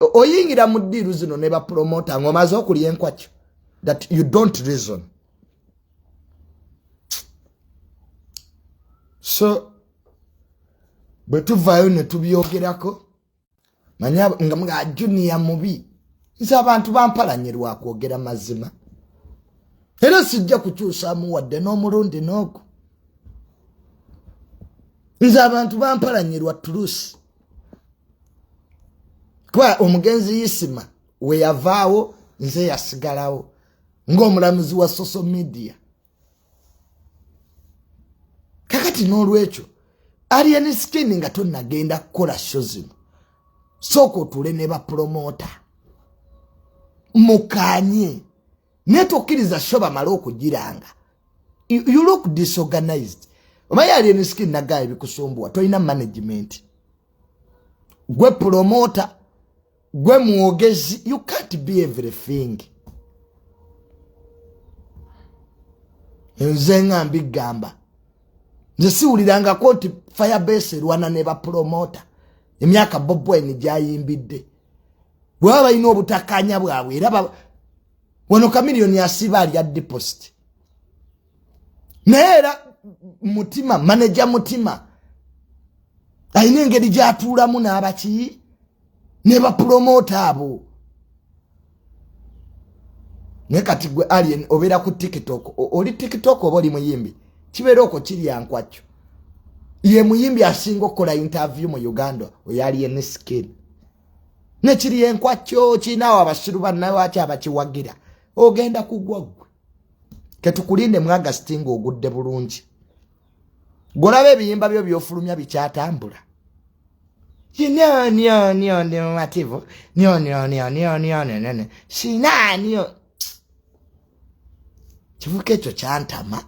oyingira mu ddiiru zino ne ba promoter ng'omaze okulya enkwakyo that you don't reason. So bwe tuvaayo ne tubyogerako manya nga mga junior mubi nze abantu bampalanyirwa kwogera mazima era sijja kukyusaamu wadde n'omulundi n'ogu nze abantu bampalanyirwa tulusi kuba omugenzi Isima we yavaawo nze yasigalawo ng'omulamuzi wa social media. Kakati n'olwekyo alien skin nga tonnagenda kukola show zino soko tule ne ba promoter mukanye netokiriza show bamala okugiranga. You look disorganized. Omaya alien skin nagaye bikusumbuwa toina management. Gwe promoter gwe muogezi, you can't be everything. Nze ngambi gamba nze siwuliranga koti Firebase rwana ne ba promoter emyaka Bobweni gyayimbidde bwaba ino obutakanya bwabwe era wano kamiliyoni yasiba ali ya deposit neera mutima manager mutima ayina engeri gyatuulamu n'abaki ne ba promoter abo. Ne kati gwe alien obera ku TikTok oli TikTok oba oli muyimbi kibeera okwo kiri yankwakyo ye muyimbi asinga okukola interview mu Uganda oyo alien skin ne kiri yankwakyo kinaawo abasiru bannawe waki abakiwagira ogenda kugwa gwe ketukulinde mu August ngo ogudde bulungi golabe ebiyimba byo byofulumya bikyatambula nyo mativo nyo nene sinanyo kivuka ekyo kyantama.